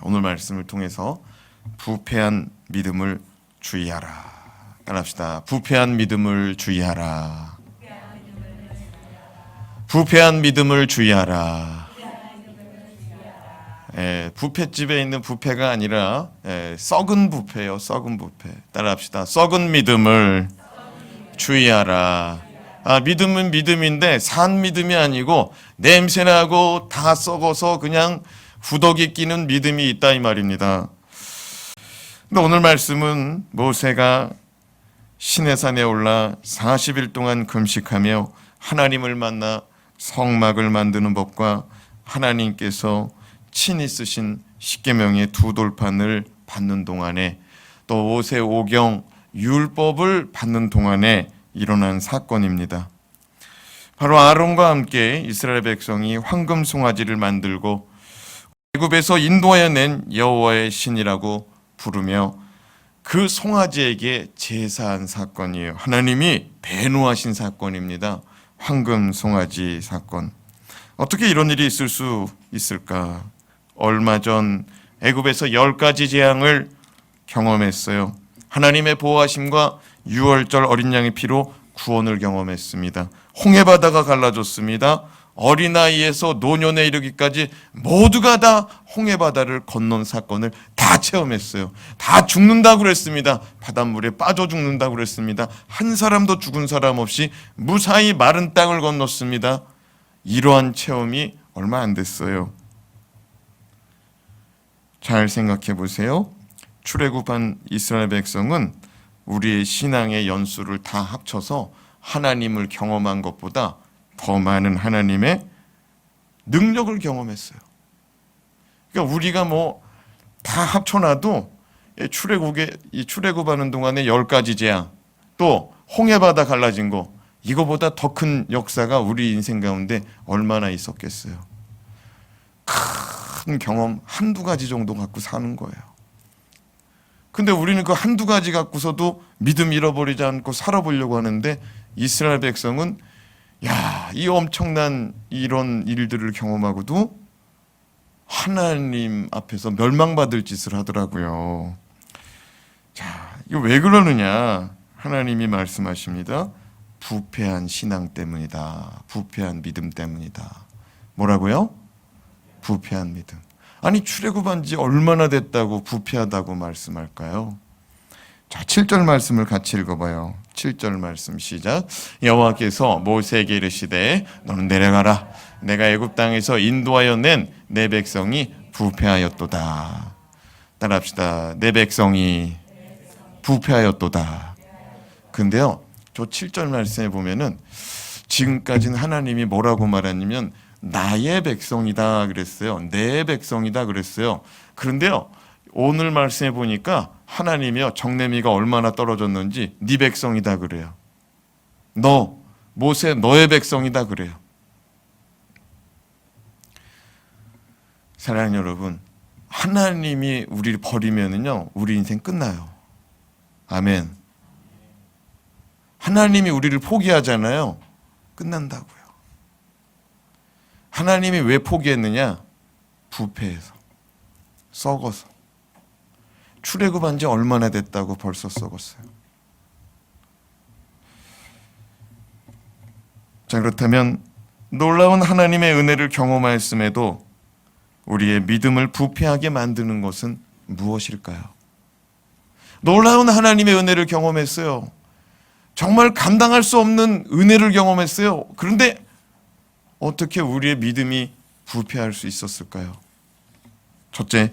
오늘 말씀을 통해서 부패한 믿음을 주의하라. 따라합시다. 부패한 믿음을 주의하라. 부패한 믿음을 주의하라. 부패집에 있는 부패가 아니라 썩은 부패요. 썩은 부패. 따라합시다. 썩은 믿음을 주의하라. 믿음은 믿음인데 산 믿음이 아니고 냄새나고 다 썩어서 그냥 후덕이 끼는 믿음이 있다 이 말입니다. 근데 오늘 말씀은 모세가 시내산에 올라 40일 동안 금식하며 하나님을 만나 성막을 만드는 법과 하나님께서 친히 쓰신 십계명의 두 돌판을 받는 동안에 또 모세 오경 율법을 받는 동안에 일어난 사건입니다. 바로 아론과 함께 이스라엘 백성이 황금 송아지를 만들고 애굽에서 인도하여 낸 여호와의 신이라고 부르며 그 송아지에게 제사한 사건이에요. 하나님이 배노하신 사건입니다. 황금 송아지 사건. 어떻게 이런 일이 있을 수 있을까? 얼마 전 애굽에서 10가지 재앙을 경험했어요. 하나님의 보호하심과 6월절 어린 양의 피로 구원을 경험했습니다. 홍해바다가 갈라졌습니다. 어린아이에서 노년에 이르기까지 모두가 다 홍해바다를 건넌 사건을 다 체험했어요. 다 죽는다고 그랬습니다. 바닷물에 빠져 죽는다고 그랬습니다. 한 사람도 죽은 사람 없이 무사히 마른 땅을 건넜습니다. 이러한 체험이 얼마 안 됐어요. 잘 생각해 보세요. 출애굽한 이스라엘 백성은 우리의 신앙의 연수를 다 합쳐서 하나님을 경험한 것보다 더 많은 하나님의 능력을 경험했어요. 그러니까 우리가 다 합쳐놔도 출애굽하는 동안에 10가지 재앙, 또 홍해바다 갈라진 거, 이거보다 더 큰 역사가 우리 인생 가운데 얼마나 있었겠어요. 큰 경험 한두 가지 정도 갖고 사는 거예요. 근데 우리는 그 한두 가지 갖고서도 믿음 잃어버리지 않고 살아보려고 하는데 이스라엘 백성은 이 엄청난 이런 일들을 경험하고도 하나님 앞에서 멸망받을 짓을 하더라고요. 자, 이거 왜 그러느냐? 하나님이 말씀하십니다. 부패한 신앙 때문이다. 부패한 믿음 때문이다. 뭐라고요? 부패한 믿음. 아니 출애굽한 지 얼마나 됐다고 부패하다고 말씀할까요? 자, 7절 말씀을 같이 읽어봐요. 7절 말씀 시작. 여호와께서 모세에게 이르시되 너는 내려가라. 내가 애굽 땅에서 인도하여 낸 내 백성이 부패하였도다. 따라합시다. 내 백성이 부패하였도다. 근데요, 저 7절 말씀에 보면은 지금까지는 하나님이 뭐라고 말하냐면 나의 백성이다 그랬어요. 내 백성이다 그랬어요. 그런데요, 오늘 말씀해 보니까 하나님이요, 정내미가 얼마나 떨어졌는지 네 백성이다 그래요. 너 모세 너의 백성이다 그래요. 사랑하는 여러분, 하나님이 우리를 버리면은요 우리 인생 끝나요. 아멘. 하나님이 우리를 포기하잖아요. 끝난다고요. 하나님이 왜 포기했느냐? 부패해서, 썩어서. 출애굽한 지 얼마나 됐다고 벌써 썩었어요. 자, 그렇다면 놀라운 하나님의 은혜를 경험하였음에도 우리의 믿음을 부패하게 만드는 것은 무엇일까요? 놀라운 하나님의 은혜를 경험했어요. 정말 감당할 수 없는 은혜를 경험했어요. 그런데 어떻게 우리의 믿음이 부패할 수 있었을까요? 첫째,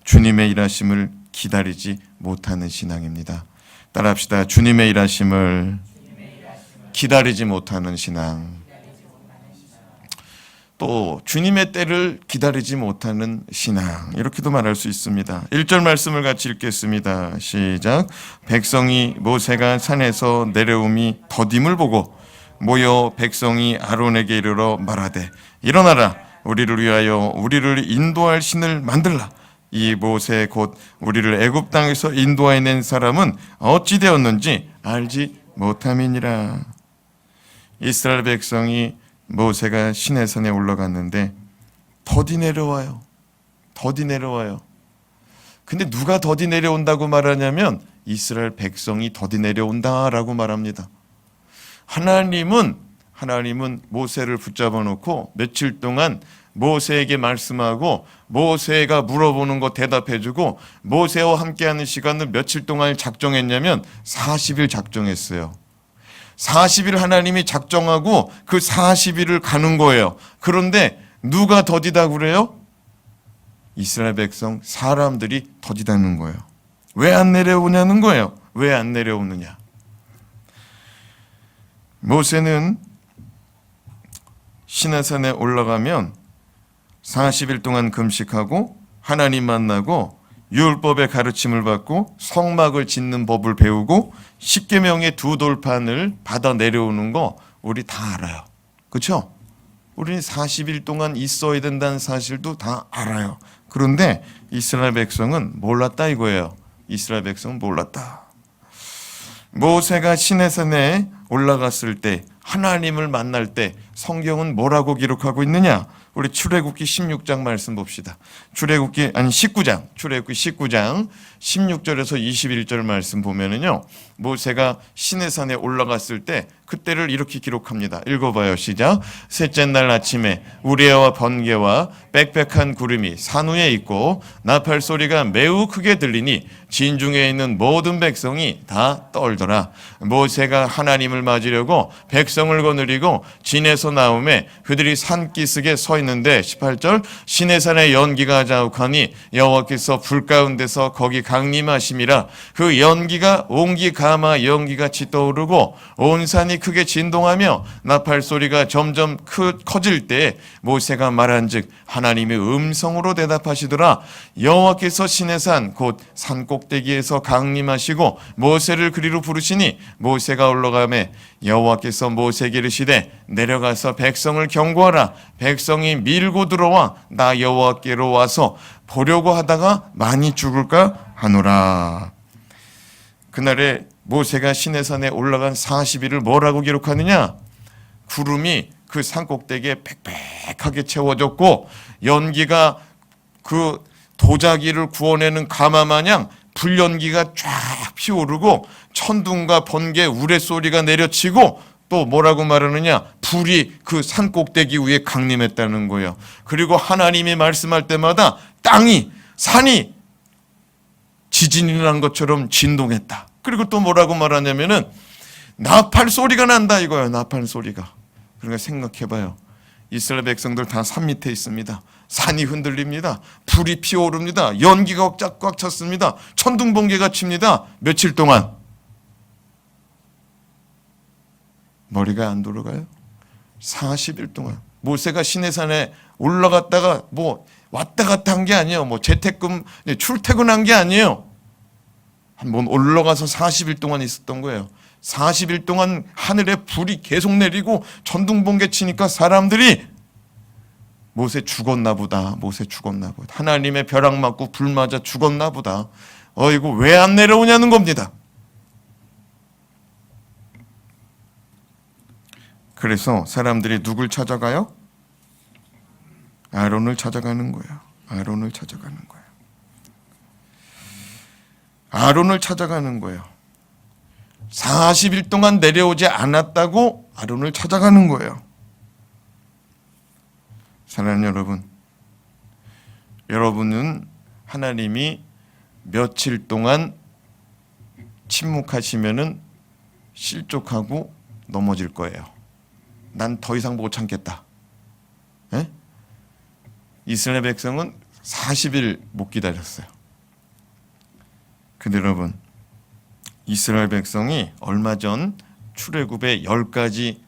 주님의 일하심을 기다리지 못하는 신앙입니다. 따라합시다. 주님의 일하심을 기다리지 못하는 신앙. 또 주님의 때를 기다리지 못하는 신앙, 이렇게도 말할 수 있습니다. 1절 말씀을 같이 읽겠습니다. 시작. 백성이 모세가 산에서 내려옴이 더딤을 보고 모여 백성이 아론에게 이르러 말하되 일어나라, 우리를 위하여 우리를 인도할 신을 만들라. 이 모세 곧 우리를 애굽 땅에서 인도하여 낸 사람은 어찌 되었는지 알지 못함이니라. 이스라엘 백성이 모세가 시내산에 올라갔는데 더디 내려와요. 더디 내려와요. 근데 누가 더디 내려온다고 말하냐면 이스라엘 백성이 더디 내려온다라고 말합니다. 하나님은 모세를 붙잡아 놓고 며칠 동안 모세에게 말씀하고 모세가 물어보는 거 대답해주고 모세와 함께하는 시간을 며칠 동안 작정했냐면 40일 작정했어요. 40일 하나님이 작정하고 그 40일을 가는 거예요. 그런데 누가 더디다 그래요? 이스라엘 백성 사람들이 더디다는 거예요. 왜 안 내려오냐는 거예요. 왜 안 내려오느냐? 모세는 시내산에 올라가면 40일 동안 금식하고 하나님 만나고 율법의 가르침을 받고 성막을 짓는 법을 배우고 십계명의 두 돌판을 받아 내려오는 거 우리 다 알아요. 그렇죠? 우리는 40일 동안 있어야 된다는 사실도 다 알아요. 그런데 이스라엘 백성은 몰랐다 이거예요. 이스라엘 백성은 몰랐다. 모세가 시내산에 올라갔을 때 하나님을 만날 때 성경은 뭐라고 기록하고 있느냐? 우리 출애굽기 16장 말씀 봅시다. 출애굽기 19장 16절에서 21절 말씀 보면은요. 모세가 시내산에 올라갔을 때 그때를 이렇게 기록합니다. 읽어봐요. 시작. 셋째 날 아침에 우레와 번개와 빽빽한 구름이 산 위에 있고 나팔 소리가 매우 크게 들리니 진중에 있는 모든 백성이 다 떨더라. 모세가 하나님을 맞으려고 백성을 거느리고 진에서 나오매 그들이 산기슭에 서 있는데 18절 시내산의 연기가 자욱하니 여호와께서 불 가운데서 거기 강림하심이라. 그 연기가 온기 가마 연기같이 떠오르고 온 산이 크게 진동하며 나팔 소리가 점점 커질 때 모세가 말한즉 하나님의 음성으로 대답하시더라. 여호와께서 시내산 곧 산 꼭대기에서 강림하시고 모세를 그리로 부르시니 모세가 올라가매 여호와께서 모세에게 이르시되 내려가서 백성을 경고하라. 백성이 밀고 들어와 나 여호와께로 와서 보려고 하다가 많이 죽을까 하노라. 그날에 모세가 시내산에 올라간 40일을 뭐라고 기록하느냐? 구름이 그 산 꼭대기에 빽빽하게 채워졌고 연기가 그 도자기를 구워내는 가마 마냥 불연기가 쫙 피오르고 천둥과 번개 우레소리가 내려치고 또 뭐라고 말하느냐? 불이 그 산 꼭대기 위에 강림했다는 거예요. 그리고 하나님이 말씀할 때마다 산이 지진이 난 것처럼 진동했다. 그리고 또 뭐라고 말하냐면은 나팔 소리가 난다 이거예요. 나팔 소리가. 그러니까 생각해봐요. 이스라엘 백성들 다 산 밑에 있습니다. 산이 흔들립니다. 불이 피어오릅니다. 연기가 꽉 찼습니다. 천둥 번개가 칩니다. 며칠 동안 머리가 안 돌아가요? 40일 동안 모세가 시내산에 올라갔다가 뭐 왔다 갔다 한 게 아니에요. 뭐 재택근 출퇴근한 게 아니에요. 한번 올라가서 40일 동안 있었던 거예요. 40일 동안 하늘에 불이 계속 내리고 천둥 번개 치니까 사람들이 모세 죽었나 보다. 하나님의 벼락 맞고 불 맞아 죽었나 보다. 이거 왜 안 내려오냐는 겁니다. 그래서 사람들이 누굴 찾아가요? 아론을 찾아가는 거예요. 아론을 찾아가는 거예요. 40일 동안 내려오지 않았다고 아론을 찾아가는 거예요. 사랑하는 여러분, 여러분은 하나님이 며칠 동안 침묵하시면은 실족하고 넘어질 거예요. 난 더 이상 못 참겠다. 에? 이스라엘 백성은 40일 못 기다렸어요. 근데 여러분, 이스라엘 백성이 얼마 전 출애굽의 10가지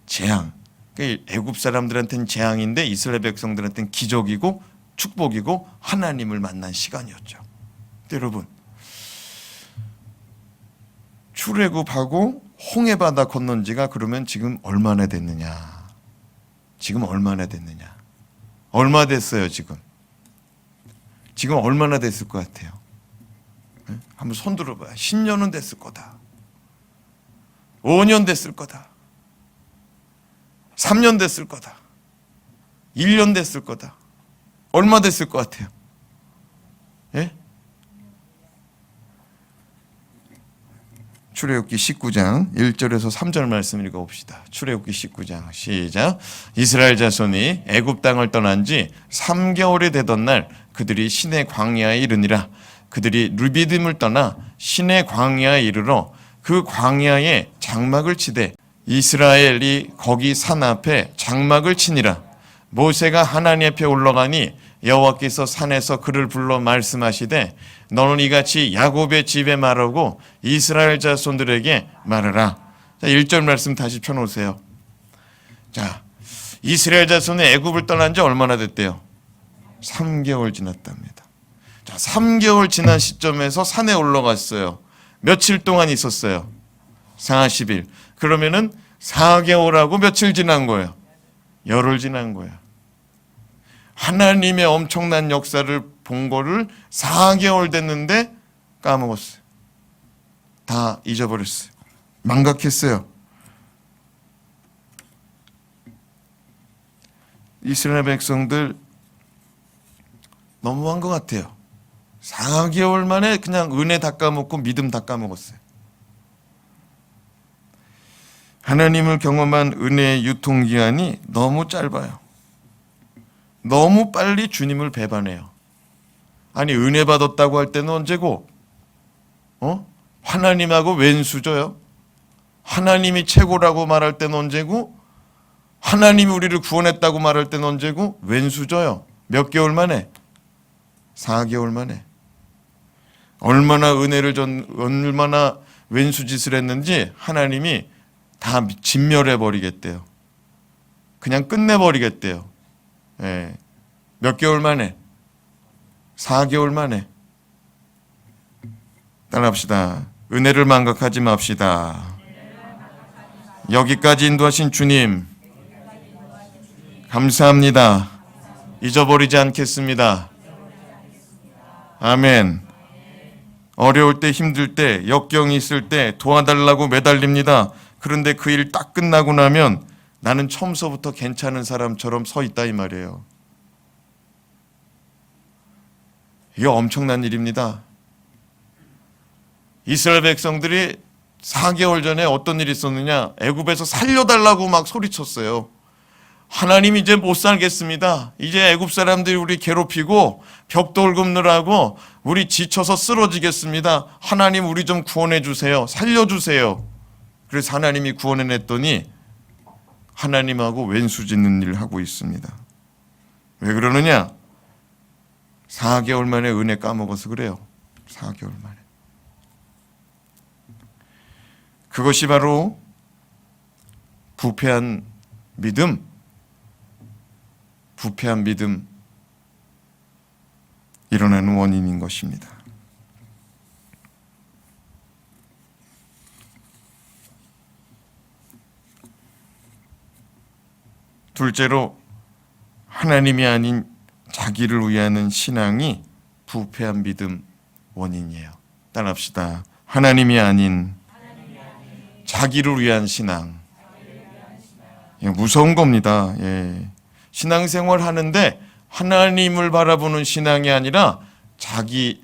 재앙, 애굽 사람들한테는 재앙인데 이스라엘 백성들한테는 기적이고 축복이고 하나님을 만난 시간이었죠. 근데 여러분, 출애굽하고 홍해바다 건넌 지가 그러면 지금 얼마나 됐느냐? 얼마 됐어요, 지금? 지금 얼마나 됐을 것 같아요? 네? 한번 손 들어봐요. 10년은 됐을 거다. 5년 됐을 거다. 3년 됐을 거다. 1년 됐을 거다. 얼마 됐을 것 같아요? 예? 출애굽기 19장 1절에서 3절 말씀 읽어봅시다. 출애굽기 19장 시작. 이스라엘 자손이 애굽 땅을 떠난 지 3개월이 되던 날 그들이 시내 광야에 이르니라. 그들이 르비딤을 떠나 시내 광야에 이르러 그 광야에 장막을 치되 이스라엘이 거기 산 앞에 장막을 치니라. 모세가 하나님 앞에 올라가니 여호와께서 산에서 그를 불러 말씀하시되 너는 이같이 야곱의 집에 말하고 이스라엘 자손들에게 말하라. 자, 1절 말씀 다시 펴놓으세요. 자, 이스라엘 자손이 애굽을 떠난 지 얼마나 됐대요? 3개월 지났답니다. 자, 3개월 지난 시점에서 산에 올라갔어요. 며칠 동안 있었어요? 40일. 그러면은 4개월하고 며칠 지난 거예요? 열흘 지난 거예요. 하나님의 엄청난 역사를 본 거를 4개월 됐는데 까먹었어요. 다 잊어버렸어요. 망각했어요. 이스라엘 백성들 너무한 것 같아요. 4개월 만에 그냥 은혜 다 까먹고 믿음 다 까먹었어요. 하나님을 경험한 은혜의 유통기한이 너무 짧아요. 너무 빨리 주님을 배반해요. 아니 은혜 받았다고 할 때는 언제고? 하나님하고 왼수져요. 하나님이 최고라고 말할 때는 언제고? 하나님이 우리를 구원했다고 말할 때는 언제고? 왼수져요. 몇 개월 만에? 4개월 만에. 얼마나 얼마나 왼수짓을 했는지 하나님이 다 진멸해 버리겠대요. 그냥 끝내버리겠대요. 예. 몇 개월 만에? 4개월 만에. 따라합시다. 은혜를 망각하지 맙시다. 여기까지 인도하신 주님 감사합니다. 잊어버리지 않겠습니다. 아멘. 어려울 때, 힘들 때, 역경이 있을 때 도와달라고 매달립니다. 그런데 그 일 딱 끝나고 나면 나는 처음서부터 괜찮은 사람처럼 서 있다 이 말이에요. 이게 엄청난 일입니다. 이스라엘 백성들이 4개월 전에 어떤 일이 있었느냐? 애굽에서 살려달라고 막 소리쳤어요. 하나님 이제 못 살겠습니다. 이제 애굽 사람들이 우리 괴롭히고 벽돌 굽느라고 우리 지쳐서 쓰러지겠습니다. 하나님 우리 좀 구원해 주세요. 살려주세요. 그래서 하나님이 구원해냈더니 하나님하고 왼수짓는 일을 하고 있습니다. 왜 그러느냐? 4개월 만에 은혜 까먹어서 그래요. 4개월 만에. 그것이 바로 부패한 믿음, 일어나는 원인인 것입니다. 둘째로 하나님이 아닌 자기를 위하는 신앙이 부패한 믿음 원인이에요. 따라합시다. 하나님이 아닌 자기를 위한 신앙. 무서운 겁니다. 예. 신앙생활 하는데 하나님을 바라보는 신앙이 아니라 자기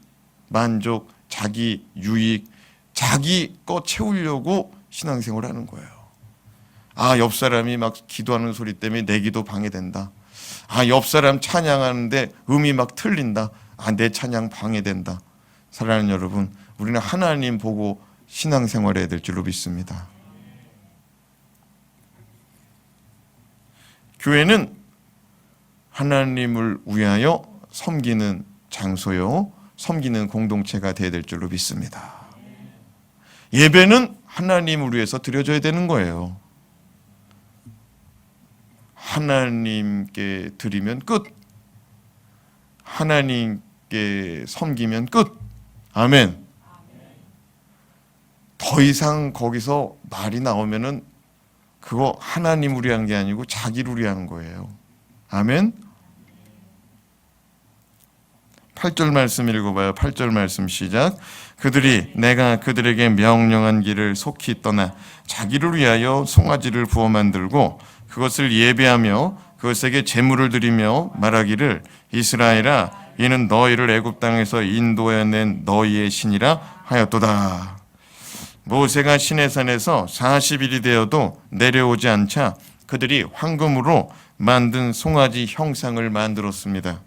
만족, 자기 유익, 자기 거 채우려고 신앙생활 하는 거예요. 아, 옆 사람이 막 기도하는 소리 때문에 내 기도 방해된다. 아, 옆 사람 찬양하는데 음이 막 틀린다. 아, 내 찬양 방해된다. 사랑하는 여러분, 우리는 하나님 보고 신앙생활해야 될 줄로 믿습니다. 교회는 하나님을 위하여 섬기는 장소요, 섬기는 공동체가 되어야 될 줄로 믿습니다. 예배는 하나님을 위해서 드려져야 되는 거예요. 하나님께 드리면 끝. 하나님께 섬기면 끝. 아멘. 더 이상 거기서 말이 나오면은 그거 하나님을 위한 게 아니고 자기를 위한 거예요. 아멘. 8절 말씀 읽어봐요. 8절 말씀 시작. 그들이 내가 그들에게 명령한 길을 속히 떠나 자기를 위하여 송아지를 부어 만들고 그것을 예배하며 그것에게 제물을 드리며 말하기를 이스라엘아 이는 너희를 애굽 땅에서 인도해낸 너희의 신이라 하였도다. 모세가 시내산에서 40일이 되어도 내려오지 않자 그들이 황금으로 만든 송아지 형상을 만들었습니다.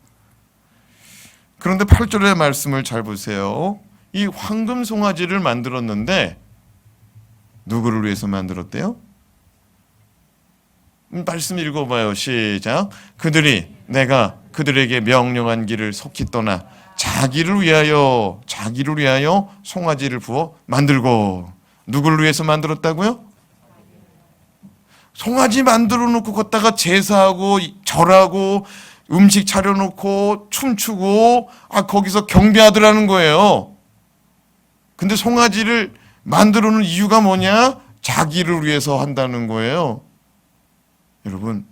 그런데 8절의 말씀을 잘 보세요. 이 황금 송아지를 만들었는데 누구를 위해서 만들었대요? 말씀 읽어봐요. 시작. 그들이 내가 그들에게 명령한 길을 속히 떠나 자기를 위하여 송아지를 부어 만들고. 누구를 위해서 만들었다고요? 송아지 만들어 놓고 걷다가 제사하고 절하고 음식 차려놓고 춤추고 거기서 경배하더라는 거예요. 근데 송아지를 만들어 놓은 이유가 뭐냐? 자기를 위해서 한다는 거예요. 여러분,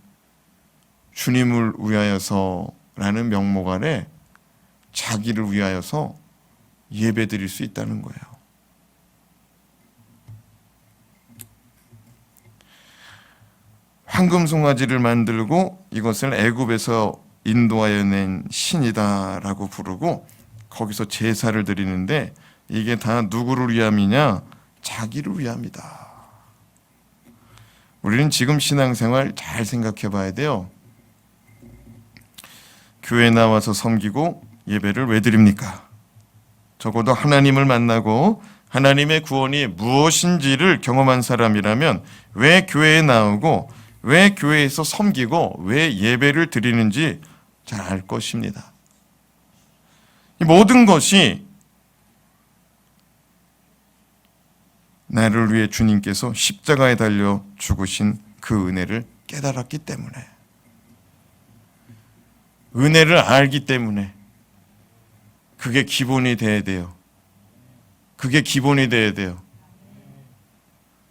주님을 위하여서라는 명목 아래 자기를 위하여서 예배 드릴 수 있다는 거예요. 황금 송아지를 만들고 이것을 애굽에서 인도하여 낸 신이다라고 부르고 거기서 제사를 드리는데 이게 다 누구를 위함이냐? 자기를 위함이다. 우리는 지금 신앙생활 잘 생각해 봐야 돼요. 교회 나와서 섬기고 예배를 왜 드립니까? 적어도 하나님을 만나고 하나님의 구원이 무엇인지를 경험한 사람이라면 왜 교회에 나오고 왜 교회에서 섬기고 왜 예배를 드리는지 잘 알 것입니다. 이 모든 것이 나를 위해 주님께서 십자가에 달려 죽으신 그 은혜를 깨달았기 때문에, 은혜를 알기 때문에 그게 기본이 돼야 돼요. 그게 기본이 돼야 돼요.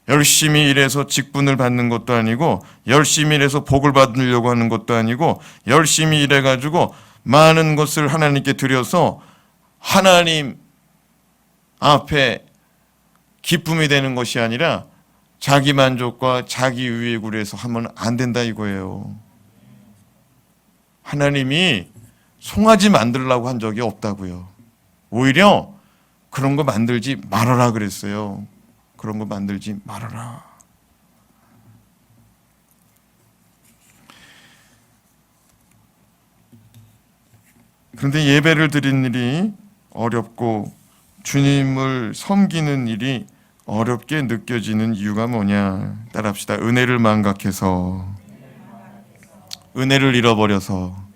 열심히 일해서 직분을 받는 것도 아니고 열심히 일해서 복을 받으려고 하는 것도 아니고 열심히 일해가지고 많은 것을 하나님께 드려서 하나님 앞에 기쁨이 되는 것이 아니라 자기 만족과 자기 유익을 위해서 하면 안 된다 이거예요. 하나님이 송아지 만들려고 한 적이 없다고요. 오히려 그런 거 만들지 말아라 그랬어요. 그런 거 만들지 말아라. 그런데 예배를 드리는 일이 어렵고 주님을 섬기는 일이 어렵게 느껴지는 이유가 뭐냐? 따라합시다. 은혜를 망각해서, 은혜를 잃어버려서.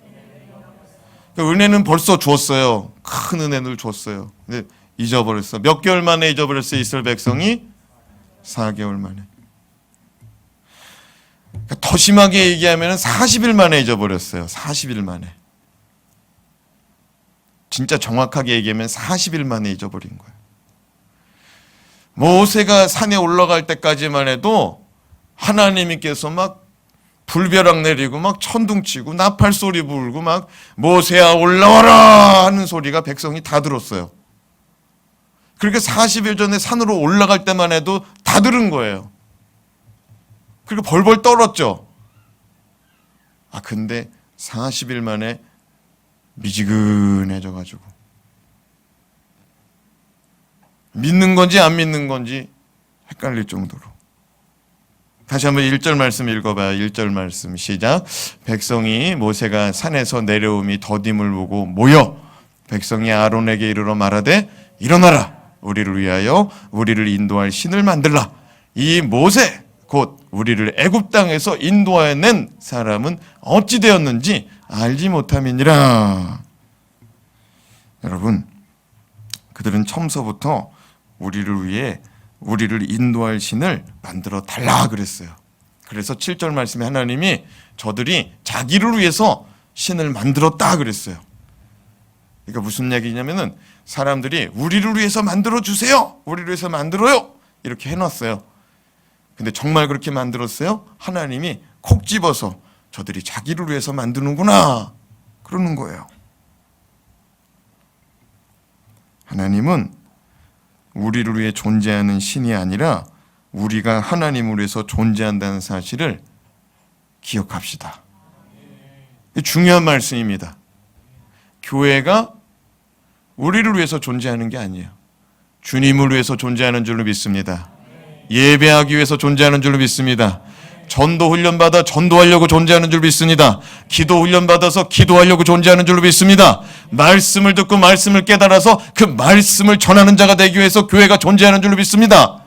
은혜는 벌써 줬어요. 큰 은혜를 줬어요. 근데 잊어버렸어. 몇 개월 만에 잊어버렸어요. 이스라엘 백성이 4개월 만에. 더 심하게 얘기하면 40일 만에 잊어버렸어요. 40일 만에. 진짜 정확하게 얘기하면 40일 만에 잊어버린 거예요. 모세가 산에 올라갈 때까지만 해도 하나님께서 막 불벼락 내리고 막 천둥치고 나팔 소리 불고 막 모세야 올라와라 하는 소리가 백성이 다 들었어요. 그렇게 40일 전에 산으로 올라갈 때만 해도 다 들은 거예요. 그리고 벌벌 떨었죠. 근데 40일 만에 미지근해져가지고 믿는 건지 안 믿는 건지 헷갈릴 정도로. 다시 한번 1절 말씀 읽어봐요. 1절 말씀 시작. 백성이 모세가 산에서 내려옴이 더딤을 보고 모여 백성이 아론에게 이르러 말하되 일어나라. 우리를 위하여 우리를 인도할 신을 만들라. 이 모세 곧 우리를 애굽 땅에서 인도하여 낸 사람은 어찌 되었는지 알지 못함이니라. 여러분, 그들은 처음서부터 우리를 위해 우리를 인도할 신을 만들어 달라 그랬어요. 그래서 7절 말씀에 하나님이 저들이 자기를 위해서 신을 만들었다 그랬어요. 그러니까 무슨 얘기냐면은 사람들이 우리를 위해서 만들어 주세요. 우리를 위해서 만들어요. 이렇게 해놨어요. 근데 정말 그렇게 만들었어요? 하나님이 콕 집어서 저들이 자기를 위해서 만드는구나 그러는 거예요. 하나님은 우리를 위해 존재하는 신이 아니라 우리가 하나님을 위해서 존재한다는 사실을 기억합시다. 중요한 말씀입니다. 교회가 우리를 위해서 존재하는 게 아니에요. 주님을 위해서 존재하는 줄로 믿습니다. 예배하기 위해서 존재하는 줄로 믿습니다. 전도 훈련받아 전도하려고 존재하는 줄 믿습니다. 기도 훈련받아서 기도하려고 존재하는 줄로 믿습니다. 말씀을 듣고 말씀을 깨달아서 그 말씀을 전하는 자가 되기 위해서 교회가 존재하는 줄로 믿습니다.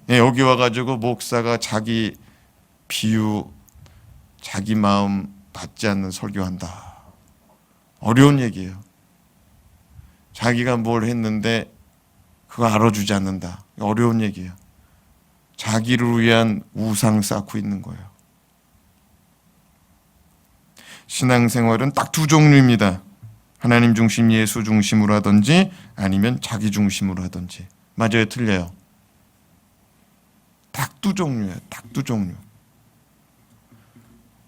예, 여기 와가지고 목사가 자기 비유, 자기 마음 받지 않는 설교한다. 어려운 얘기예요. 자기가 뭘 했는데 그거 알아주지 않는다. 어려운 얘기예요. 자기를 위한 우상 쌓고 있는 거예요. 신앙생활은 딱 두 종류입니다. 하나님 중심, 예수 중심으로 하든지 아니면 자기 중심으로 하든지. 맞아요, 틀려요? 딱 두 종류예요. 딱 두 종류.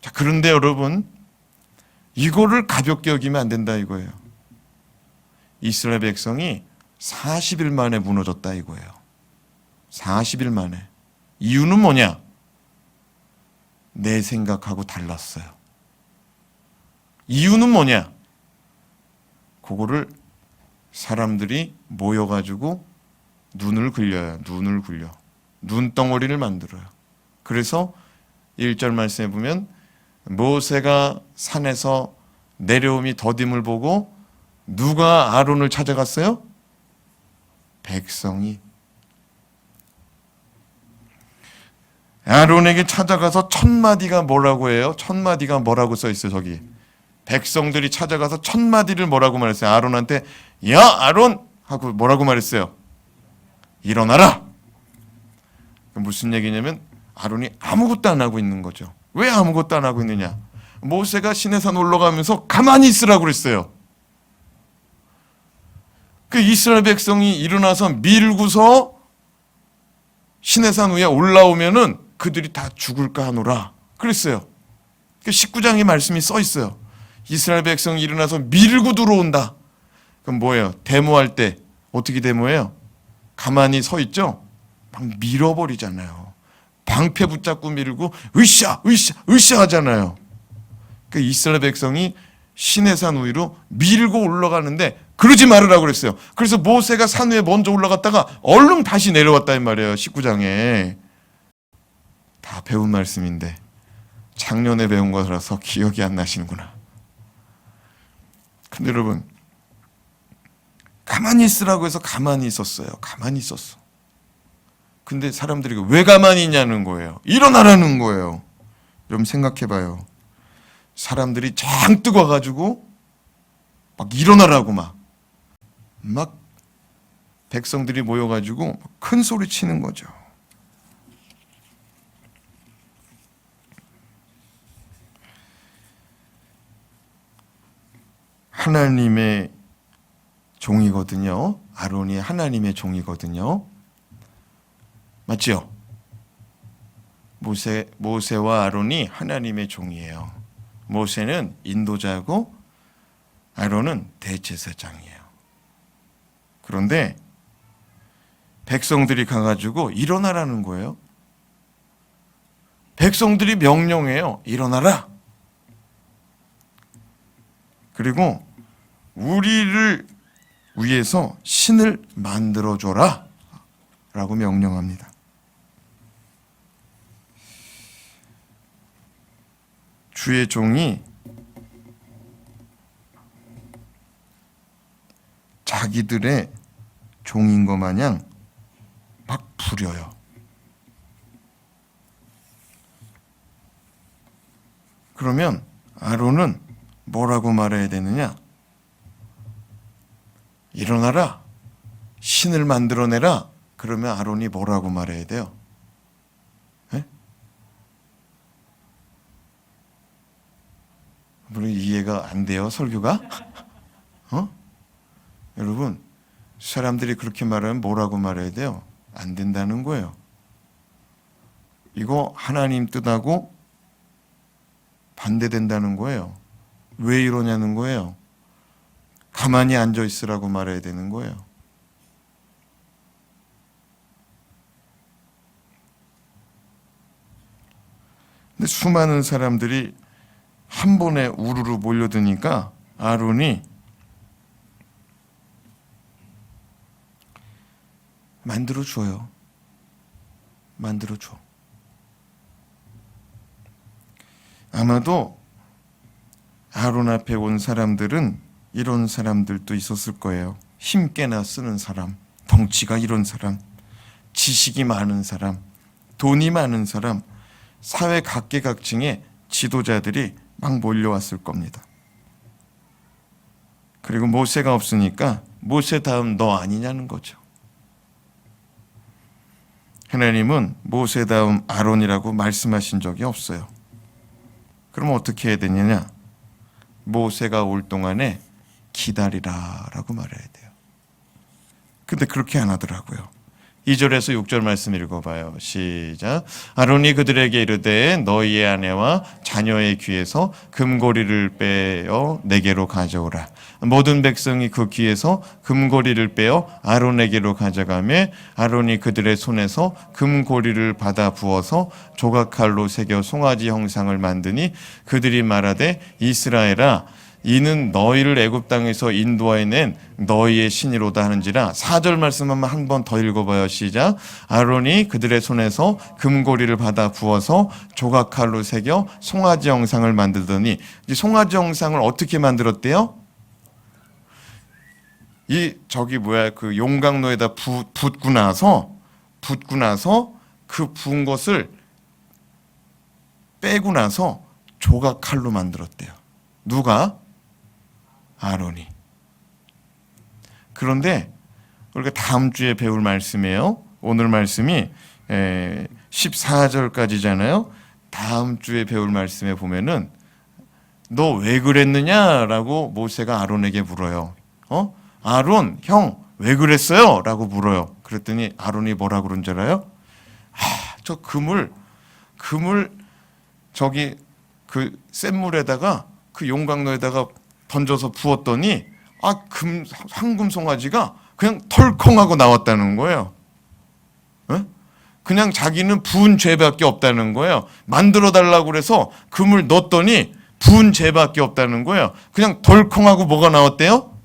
자, 그런데 여러분, 이거를 가볍게 여기면 안 된다 이거예요. 이스라엘 백성이 40일 만에 무너졌다 이거예요. 40일 만에. 이유는 뭐냐? 내 생각하고 달랐어요. 이유는 뭐냐? 그거를 사람들이 모여가지고 눈을 굴려요. 눈을 굴려. 눈덩어리를 만들어요. 그래서 1절 말씀에 보면 모세가 산에서 내려옴이 더딤을 보고 누가 아론을 찾아갔어요? 백성이. 아론에게 찾아가서 첫 마디가 뭐라고 해요? 첫 마디가 뭐라고 써 있어요, 저기. 백성들이 찾아가서 첫 마디를 뭐라고 말했어요? 아론한테 야, 아론! 하고 뭐라고 말했어요? 일어나라! 무슨 얘기냐면 아론이 아무것도 안 하고 있는 거죠. 왜 아무것도 안 하고 있느냐? 모세가 시내산 올라가면서 가만히 있으라고 그랬어요. 그 이스라엘 백성이 일어나서 밀고서 시내산 위에 올라오면은 그들이 다 죽을까 하노라 그랬어요. 그 19장의 말씀이 써 있어요. 이스라엘 백성이 일어나서 밀고 들어온다. 그럼 뭐예요? 데모할 때 어떻게 데모해요? 가만히 서 있죠? 막 밀어버리잖아요. 방패 붙잡고 밀고 으쌰 으쌰 으쌰 하잖아요. 그 이스라엘 백성이 시내산 위로 밀고 올라가는데 그러지 말으라고 그랬어요. 그래서 모세가 산 위에 먼저 올라갔다가 얼른 다시 내려왔다 이 말이에요. 19장에. 다 배운 말씀인데 작년에 배운 거라서 기억이 안 나시는구나. 근데 여러분, 가만히 있으라고 해서 가만히 있었어요. 가만히 있었어. 근데 사람들이 왜 가만히 있냐는 거예요. 일어나라는 거예요. 여러분 생각해봐요. 사람들이 장뜩 와가지고 막 일어나라고 막 백성들이 모여가지고 큰 소리 치는 거죠. 하나님의 종이거든요. 아론이 하나님의 종이거든요. 맞죠? 모세와 아론이 하나님의 종이에요. 모세는 인도자고 아론은 대제사장이에요. 그런데 백성들이 가가지고 일어나라는 거예요. 백성들이 명령해요. 일어나라. 그리고 우리를 위해서 신을 만들어줘라 라고 명령합니다. 주의 종이 자기들의 종인 것 마냥 막 부려요. 그러면 아론은 뭐라고 말해야 되느냐? 일어나라. 신을 만들어내라. 그러면 아론이 뭐라고 말해야 돼요? 네? 물론 이해가 안 돼요, 설교가? 여러분, 사람들이 그렇게 말하면 뭐라고 말해야 돼요? 안 된다는 거예요. 이거 하나님 뜻하고 반대된다는 거예요. 왜 이러냐는 거예요. 가만히 앉아 있으라고 말해야 되는 거예요. 근데 수많은 사람들이 한 번에 우르르 몰려드니까 아론이 만들어줘요. 만들어줘. 아마도 아론 앞에 온 사람들은 이런 사람들도 있었을 거예요. 힘께나 쓰는 사람, 덩치가 이런 사람, 지식이 많은 사람, 돈이 많은 사람, 사회 각계각층의 지도자들이 막 몰려왔을 겁니다. 그리고 모세가 없으니까 모세 다음 너 아니냐는 거죠. 하나님은 모세 다음 아론이라고 말씀하신 적이 없어요. 그럼 어떻게 해야 되느냐? 모세가 올 동안에 기다리라라고 말해야 돼요. 근데 그렇게 안 하더라고요. 2절에서 6절 말씀 읽어봐요. 시작. 아론이 그들에게 이르되 너희의 아내와 자녀의 귀에서 금고리를 빼어 내게로 가져오라. 모든 백성이 그 귀에서 금고리를 빼어 아론에게로 가져가매 아론이 그들의 손에서 금고리를 받아 부어서 조각칼로 새겨 송아지 형상을 만드니 그들이 말하되 이스라엘아 이는 너희를 애굽 땅에서 인도하여 낸 너희의 신이로다 하는지라. 4절 말씀 한 번 더 읽어봐요. 시작. 아론이 그들의 손에서 금고리를 받아 부어서 조각칼로 새겨 송아지 형상을 만들더니, 이 송아지 형상을 어떻게 만들었대요? 그 용광로에다 붓고 나서 그 부은 것을 빼고 나서 조각칼로 만들었대요. 누가? 아론이. 그런데 우리가 다음 주에 배울 말씀이에요. 오늘 말씀이 14절까지잖아요. 다음 주에 배울 말씀에 보면은 너 왜 그랬느냐라고 모세가 아론에게 물어요. 아론 형 왜 그랬어요? 라고 물어요. 그랬더니 아론이 뭐라 그런 줄 알아요? 저 금을 저기 그 센 물에다가 그 용광로에다가 던져서 부었더니 황금 송아지가 그냥 털컹하고 나왔다는 거예요. 그냥 자기는 부은 죄밖에 없다는 거예요. 만들어 달라고 그래서 금을 넣었더니 부은 죄밖에 없다는 거예요. 그냥 덜컹하고 뭐가 나왔대요?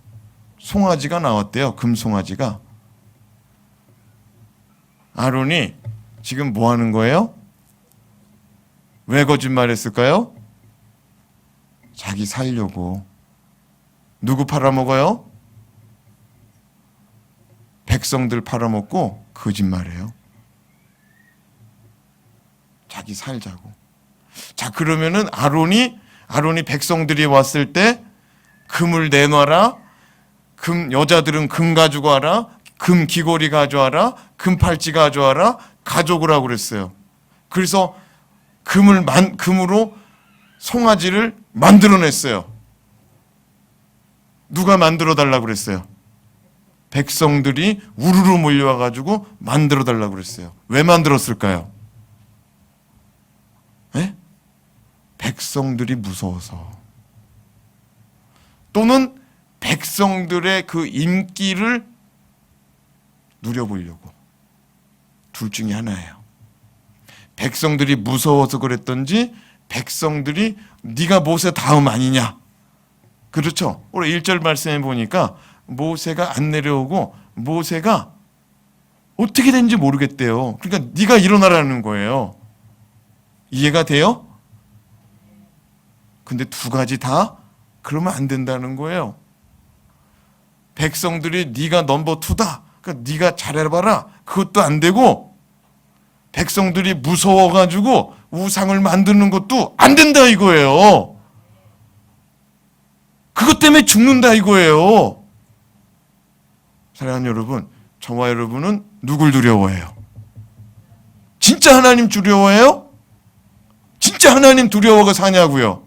송아지가 나왔대요. 금송아지가. 아론이 지금 뭐 하는 거예요? 왜 거짓말했을까요? 자기 살려고. 누구 팔아먹어요? 백성들 팔아먹고 거짓말해요. 자기 살자고. 자, 그러면은 아론이 백성들이 왔을 때 금을 내놔라. 여자들은 금 가지고 와라. 금 귀걸이 가져와라. 금 팔찌 가져와라. 가져오라고 그랬어요. 그래서 금으로 송아지를 만들어냈어요. 누가 만들어 달라고 그랬어요? 백성들이 우르르 몰려와가지고 만들어 달라고 그랬어요. 왜 만들었을까요? 네? 백성들이 무서워서. 또는 백성들의 그 인기를 누려보려고. 둘 중에 하나예요. 백성들이 무서워서 그랬던지, 백성들이 네가 모세 다음 아니냐. 그렇죠. 오늘 1절 말씀에 보니까 모세가 안 내려오고 모세가 어떻게 된지 모르겠대요. 그러니까 네가 일어나라는 거예요. 이해가 돼요? 근데 두 가지 다 그러면 안 된다는 거예요. 백성들이 네가 넘버 2다. 그러니까 네가 잘해봐라. 그것도 안 되고 백성들이 무서워가지고 우상을 만드는 것도 안 된다 이거예요. 그것 때문에 죽는다 이거예요. 사랑하는 여러분, 저와 여러분은 누굴 두려워해요? 진짜 하나님 두려워해요? 진짜 하나님 두려워가 사냐고요?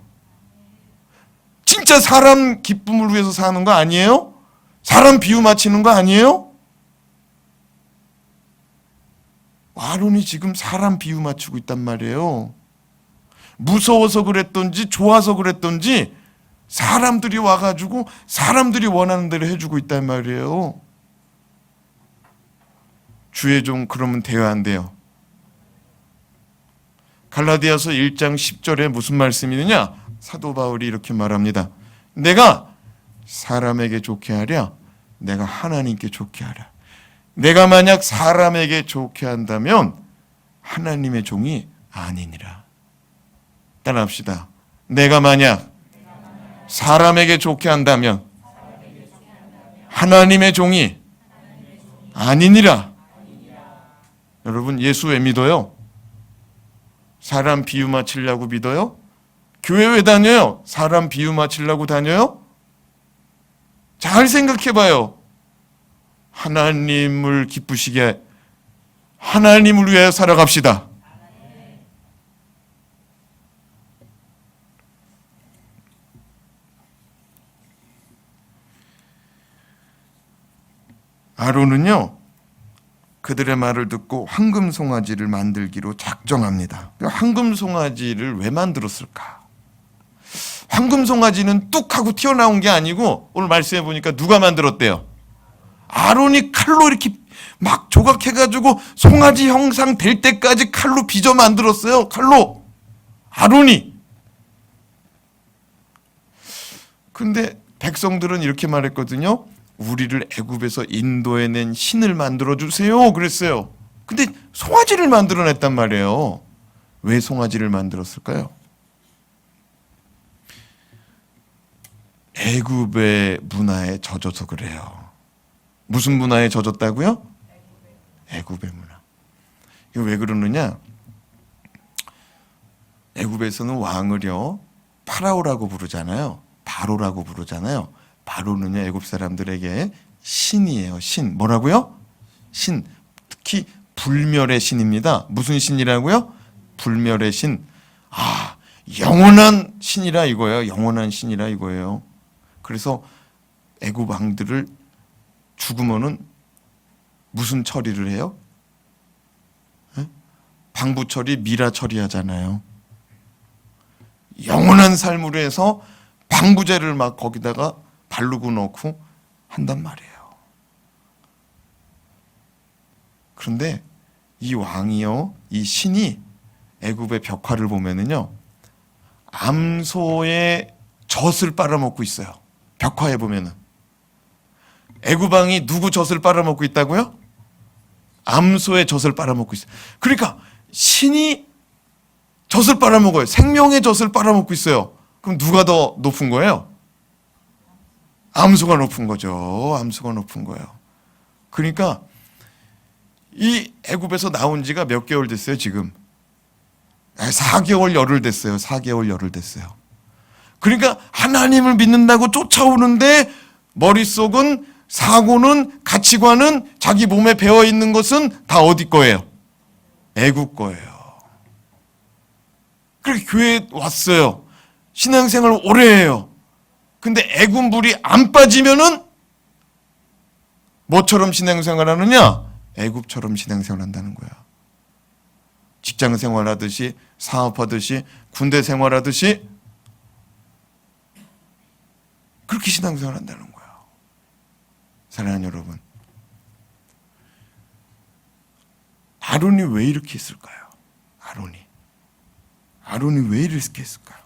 진짜 사람 기쁨을 위해서 사는 거 아니에요? 사람 비유 맞히는 거 아니에요? 아론이 지금 사람 비유 맞추고 있단 말이에요. 무서워서 그랬던지 좋아서 그랬던지 사람들이 와가지고 사람들이 원하는 대로 해주고 있단 말이에요. 주의 종 그러면 돼요, 안 돼요? 갈라디아서 1장 10절에 무슨 말씀이 있느냐? 사도 바울이 이렇게 말합니다. 내가 사람에게 좋게 하랴, 내가 하나님께 좋게 하랴. 내가 만약 사람에게 좋게 한다면 하나님의 종이 아니니라. 따라합시다. 내가 만약 사람에게 좋게 한다면 하나님의 종이 아니니라. 여러분, 예수 왜 믿어요? 사람 비유 맞추려고 믿어요? 교회 왜 다녀요? 사람 비유 맞추려고 다녀요? 잘 생각해 봐요. 하나님을 기쁘시게, 하나님을 위하여 살아갑시다. 아론은요, 그들의 말을 듣고 황금 송아지를 만들기로 작정합니다. 황금 송아지를 왜 만들었을까? 황금 송아지는 뚝 하고 튀어나온 게 아니고 오늘 말씀해 보니까 누가 만들었대요? 아론이 칼로 이렇게 막 조각해가지고 송아지 형상 될 때까지 칼로 빚어 만들었어요. 칼로. 아론이. 근데 백성들은 이렇게 말했거든요. 우리를 애굽에서 인도해낸 신을 만들어주세요 그랬어요. 근데 송아지를 만들어냈단 말이에요. 왜 송아지를 만들었을까요? 애굽의 문화에 젖어서 그래요. 무슨 문화에 젖었다고요? 애굽의 문화. 이거 왜 그러느냐? 애굽에서는 왕을요 파라오라고 부르잖아요. 바로라고 부르잖아요. 바로는요 애굽 사람들에게 신이에요. 신. 뭐라고요? 신. 특히 불멸의 신입니다. 무슨 신이라고요? 불멸의 신. 아, 영원한 신이라 이거예요. 영원한 신이라 이거예요. 그래서 애굽 왕들을 죽으면은 무슨 처리를 해요? 방부 처리, 미라 처리하잖아요. 영원한 삶으로 해서 방부제를 막 거기다가 바르고 넣고 한단 말이에요. 그런데 이 왕이요, 이 신이 애굽의 벽화를 보면은요, 암소의 젖을 빨아먹고 있어요. 벽화에 보면은. 애굽 왕이 누구 젖을 빨아먹고 있다고요? 암소의 젖을 빨아먹고 있어요. 그러니까 신이 젖을 빨아먹어요. 생명의 젖을 빨아먹고 있어요. 그럼 누가 더 높은 거예요? 암소가 높은 거죠. 암소가 높은 거예요. 그러니까 이 애굽에서 나온 지가 몇 개월 됐어요, 지금? 4개월 열흘 됐어요. 4개월 열흘 됐어요. 그러니까 하나님을 믿는다고 쫓아오는데 머릿속은, 사고는, 가치관은, 자기 몸에 배어 있는 것은 다 어디 거예요? 애굽 거예요. 그렇게 교회에 왔어요. 신앙생활을 오래 해요. 근데 애굽 불이 안 빠지면은 뭐처럼 신앙생활 하느냐? 애굽처럼 신앙생활 한다는 거야. 직장 생활하듯이, 사업하듯이, 군대 생활하듯이 그렇게 신앙생활 한다는 거야. 사랑하는 여러분, 아론이 왜 이렇게 했을까요? 아론이 왜 이렇게 했을까요?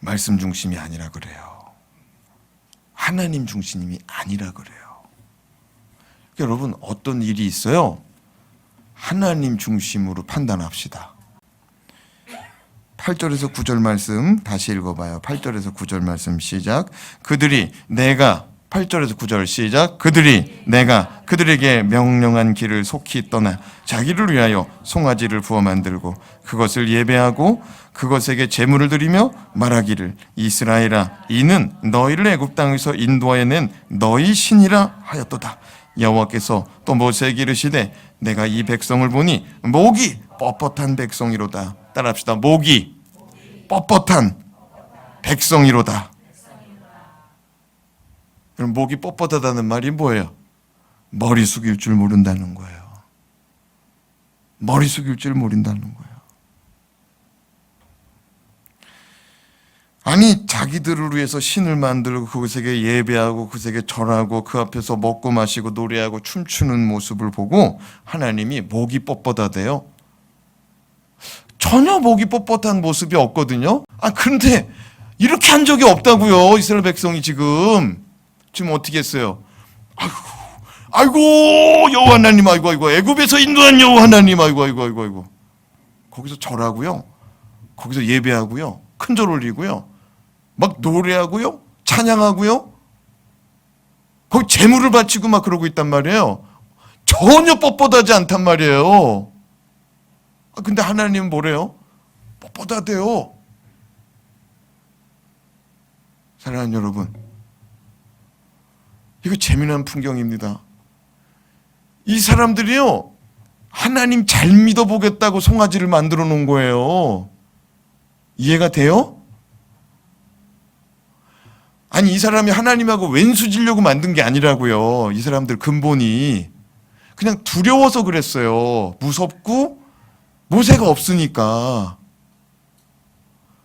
말씀 중심이 아니라 그래요. 하나님 중심이 아니라 그래요. 그러니까 여러분, 어떤 일이 있어요? 하나님 중심으로 판단합시다. 8절에서 9절 말씀 다시 읽어봐요. 8절에서 9절 말씀 시작. 그들이 내가 8절에서 9절 시작. 그들이 내가 그들에게 명령한 길을 속히 떠나 자기를 위하여 송아지를 부어 만들고 그것을 예배하고 그것에게 제물을 드리며 말하기를 이스라엘아 이는 너희를 애굽 땅에서 인도하여낸 너희 신이라 하였도다. 여호와께서 또 모세에게 이르시되 내가 이 백성을 보니 목이 뻣뻣한 백성이로다. 따라합시다. 목이 뻣뻣한 백성이로다. 그럼 목이 뻣뻣하다는 말이 뭐예요? 머리 숙일 줄 모른다는 거예요. 머리 숙일 줄 모른다는 거예요. 아니, 자기들을 위해서 신을 만들고 그것에게 예배하고 그것에게 절하고 그 앞에서 먹고 마시고 노래하고 춤추는 모습을 보고 하나님이 목이 뻣뻣하대요. 저 전혀 목이 뻣뻣한 모습이 없거든요. 그런데 이렇게 한 적이 없다고요. 이스라엘 백성이 지금 어떻게 했어요? 아이고 여호와 하나님, 아이고 애굽에서 인도한 여호와 하나님, 아이고 거기서 절하고요, 거기서 예배하고요, 큰절 올리고요, 막 노래하고요, 찬양하고요, 거기 제물을 바치고 막 그러고 있단 말이에요. 전혀 뻣뻣하지 않단 말이에요. 근데 하나님은 뭐래요? 뻣뻣하대요. 사랑하는 여러분, 이거 재미난 풍경입니다. 이 사람들이요, 하나님 잘 믿어보겠다고 송아지를 만들어 놓은 거예요. 이해가 돼요? 아니, 이 사람이 하나님하고 왼수 지려고 만든 게 아니라고요. 이 사람들 근본이 그냥 두려워서 그랬어요. 무섭고 모세가 없으니까.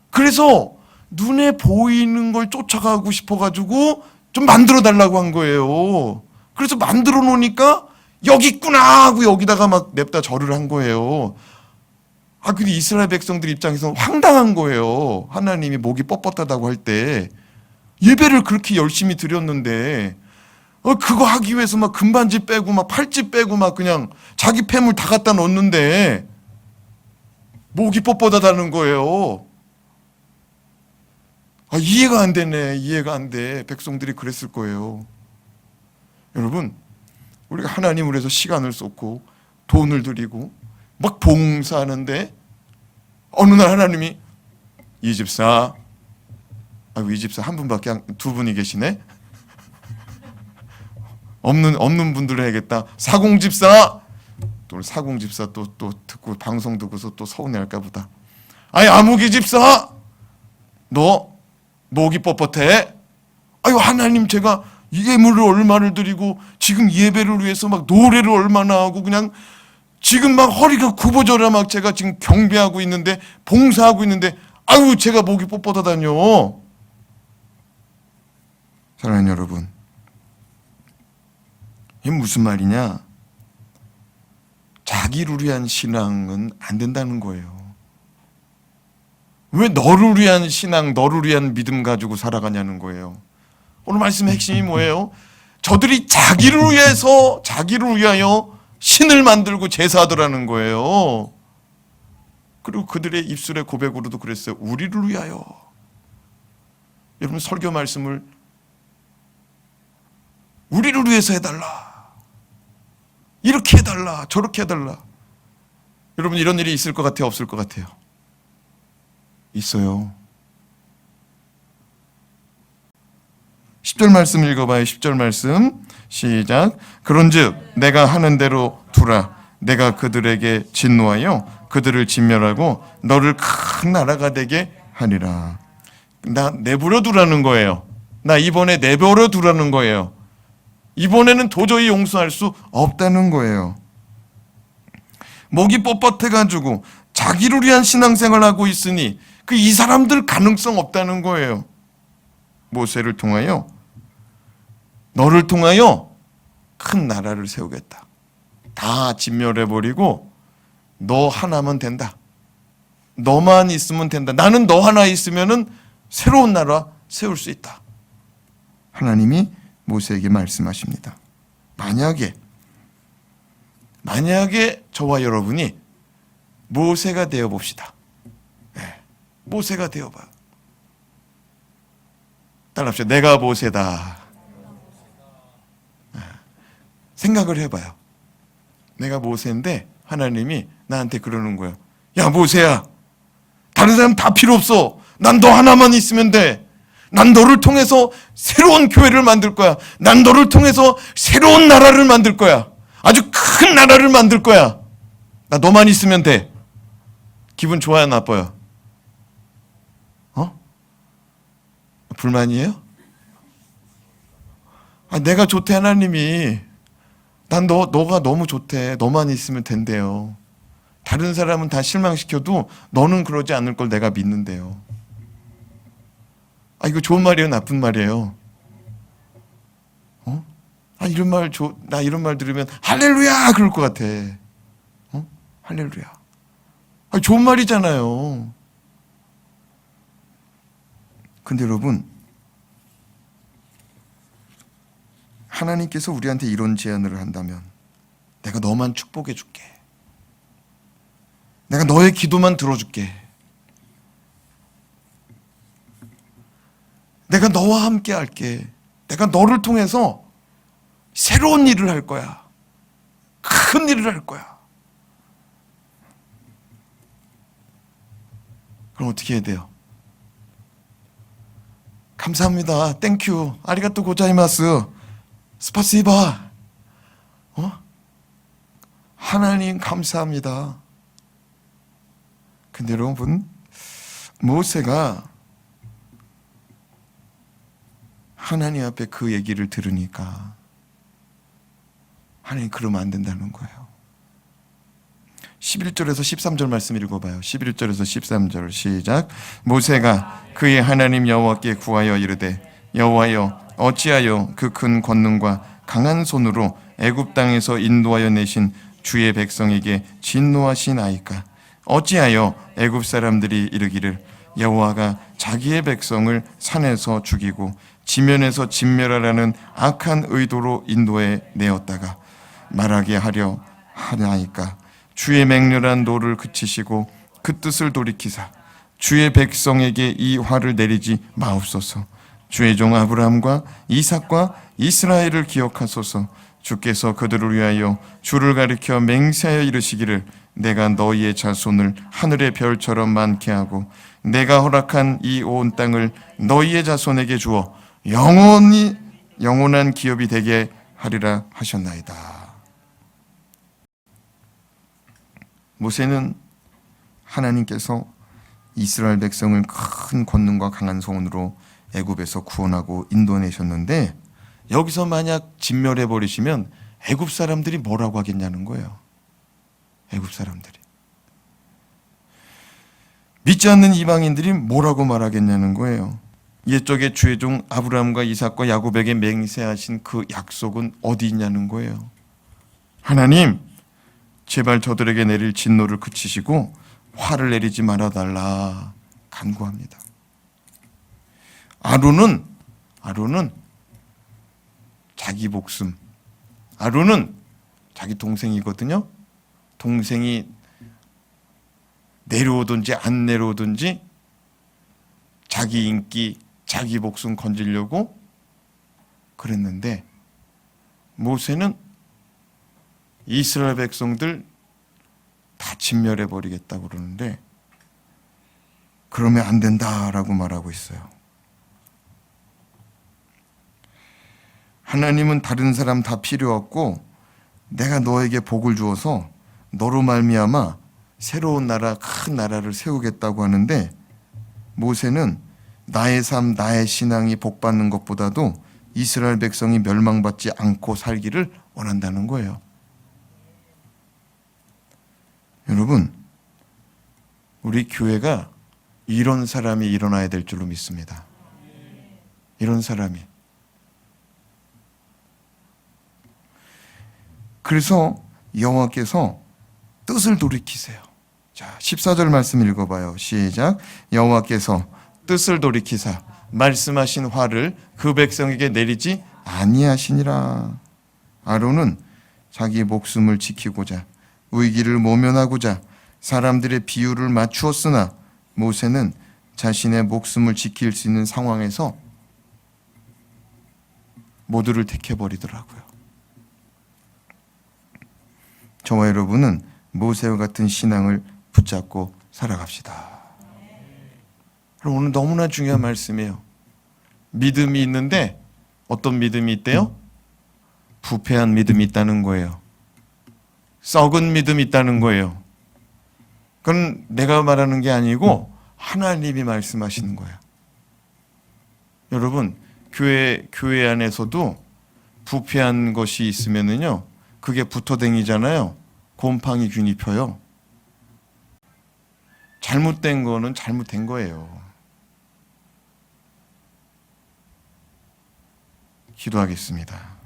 그래서 눈에 보이는 걸 쫓아가고 싶어가지고 좀 만들어 달라고 한 거예요. 그래서 만들어 놓으니까 여기 있구나 하고 여기다가 막 냅다 절을 한 거예요. 근데 이스라엘 백성들 입장에서는 황당한 거예요. 하나님이 목이 뻣뻣하다고 할 때 예배를 그렇게 열심히 드렸는데 그거 하기 위해서 막 금반지 빼고 막 팔찌 빼고 막 그냥 자기 폐물 다 갖다 놓는데 목이 뻣뻣하다는 거예요. 이해가 안 되네. 이해가 안 돼. 백성들이 그랬을 거예요. 여러분, 우리가 하나님을 위해서 시간을 쏟고 돈을 들이고 막 봉사하는데 어느 날 하나님이 이 집사, 이 집사 한 분밖에 두 분이 계시네. 없는 분들 해야겠다. 사공집사. 또 사공집사 또 듣고 방송 듣고서 또 서운해할까 보다. 아무개 집사, 너 목이 뻣뻣해. 하나님, 제가 예물을 얼마를 드리고 지금 예배를 위해서 막 노래를 얼마나 하고 그냥 지금 막 허리가 굽어져라 막 제가 지금 경배하고 있는데 봉사하고 있는데 제가 목이 뻣뻣하다뇨. 사랑하는 여러분, 이게 무슨 말이냐? 자기를 위한 신앙은 안 된다는 거예요. 왜 너를 위한 신앙, 너를 위한 믿음 가지고 살아가냐는 거예요. 오늘 말씀의 핵심이 뭐예요? 저들이 자기를 위해서, 자기를 위하여 신을 만들고 제사하더라는 거예요. 그리고 그들의 입술의 고백으로도 그랬어요. 우리를 위하여. 여러분, 설교 말씀을 우리를 위해서 해달라, 이렇게 해달라, 저렇게 해달라. 여러분, 이런 일이 있을 것 같아요? 없을 것 같아요? 있어요. 10절 말씀 읽어봐요. 10절 말씀 시작. 그런즉 내가 하는 대로 두라. 내가 그들에게 진노하여 그들을 진멸하고 너를 큰 나라가 되게 하리라. 나 내버려 두라는 거예요. 나 이번에 내버려 두라는 거예요. 이번에는 도저히 용서할 수 없다는 거예요. 목이 뻣뻣해가지고 자기를 위한 신앙생활을 하고 있으니 이 사람들 가능성 없다는 거예요. 모세를 통하여, 너를 통하여 큰 나라를 세우겠다. 다 진멸해버리고 너 하나면 된다. 너만 있으면 된다. 나는 너 하나 있으면은 새로운 나라 세울 수 있다. 하나님이 모세에게 말씀하십니다. 만약에 저와 여러분이 모세가 되어 봅시다. 모세가 되어봐. 따라합시다. 내가 모세다. 생각을 해봐요. 내가 모세인데 하나님이 나한테 그러는 거야. 야, 모세야, 다른 사람 다 필요 없어. 난 너 하나만 있으면 돼. 난 너를 통해서 새로운 교회를 만들 거야. 난 너를 통해서 새로운 나라를 만들 거야. 아주 큰 나라를 만들 거야. 나 너만 있으면 돼. 기분 좋아요, 나빠요? 불만이에요? 내가 좋대, 하나님이. 난 너가 너무 좋대. 너만 있으면 된대요. 다른 사람은 다 실망시켜도 너는 그러지 않을 걸 내가 믿는데요. 이거 좋은 말이에요, 나쁜 말이에요? 나 이런 말 들으면 할렐루야 그럴 것 같아. 할렐루야. 좋은 말이잖아요. 근데 여러분, 하나님께서 우리한테 이런 제안을 한다면 내가 너만 축복해 줄게. 내가 너의 기도만 들어줄게. 내가 너와 함께 할게. 내가 너를 통해서 새로운 일을 할 거야. 큰 일을 할 거야. 그럼 어떻게 해야 돼요? 감사합니다. 땡큐. 아리가또 고자이마스. 스파시바. 하나님 감사합니다. 근데 여러분, 모세가 하나님 앞에 그 얘기를 들으니까 하나님 그러면 안 된다는 거예요. 11절에서 13절 말씀 읽어봐요. 11절에서 13절 시작. 모세가 그의 하나님 여호와께 구하여 이르되 여호와여 어찌하여 그 큰 권능과 강한 손으로 애굽 땅에서 인도하여 내신 주의 백성에게 진노하시나이까. 어찌하여 애굽 사람들이 이르기를 여호와가 자기의 백성을 산에서 죽이고 지면에서 진멸하라는 악한 의도로 인도해 내었다가 말하게 하려 하나이까. 주의 맹렬한 노를 그치시고 그 뜻을 돌이키사 주의 백성에게 이 화를 내리지 마옵소서. 주의 종 아브라함과 이삭과 이스라엘을 기억하소서. 주께서 그들을 위하여 주를 가리켜 맹세하여 이르시기를 내가 너희의 자손을 하늘의 별처럼 많게 하고 내가 허락한 이 온 땅을 너희의 자손에게 주어 영원한 기업이 되게 하리라 하셨나이다. 모세는 하나님께서 이스라엘 백성을 큰 권능과 강한 손으로 애굽에서 구원하고 인도내셨는데 여기서 만약 진멸해 버리시면 애굽 사람들이 뭐라고 하겠냐는 거예요. 애굽 사람들이 믿지 않는 이방인들이 뭐라고 말하겠냐는 거예요. 옛적에 주의 종 아브라함과 이삭과 야곱에게 맹세하신 그 약속은 어디 있냐는 거예요. 하나님, 제발 저들에게 내릴 진노를 그치시고 화를 내리지 말아달라 간구합니다. 아론은 자기 목숨, 아론은 자기 동생이거든요. 동생이 내려오든지 안 내려오든지 자기 인기, 자기 목숨 건지려고 그랬는데 모세는 이스라엘 백성들 다 진멸해 버리겠다고 그러는데 그러면 안 된다라고 말하고 있어요. 하나님은 다른 사람 다 필요 없고 내가 너에게 복을 주어서 너로 말미암아 새로운 나라, 큰 나라를 세우겠다고 하는데 모세는 나의 삶, 나의 신앙이 복받는 것보다도 이스라엘 백성이 멸망받지 않고 살기를 원한다는 거예요. 여러분, 우리 교회가 이런 사람이 일어나야 될 줄로 믿습니다. 이런 사람이. 그래서 여호와께서 뜻을 돌이키세요. 자, 14절 말씀 읽어봐요. 시작. 여호와께서 뜻을 돌이키사 말씀하신 화를 그 백성에게 내리지 아니하시니라. 아론은 자기 목숨을 지키고자 위기를 모면하고자 사람들의 비유를 맞추었으나 모세는 자신의 목숨을 지킬 수 있는 상황에서 모두를 택해버리더라고요. 저와 여러분은 모세와 같은 신앙을 붙잡고 살아갑시다. 그럼 오늘 너무나 중요한 말씀이에요. 믿음이 있는데 어떤 믿음이 있대요? 부패한 믿음이 있다는 거예요. 썩은 믿음이 있다는 거예요. 그건 내가 말하는 게 아니고 하나님이 말씀하시는 거예요. 여러분, 교회 안에서도 부패한 것이 있으면은요, 그게 붙어댕이잖아요. 곰팡이 균이 펴요. 잘못된 거는 잘못된 거예요. 기도하겠습니다.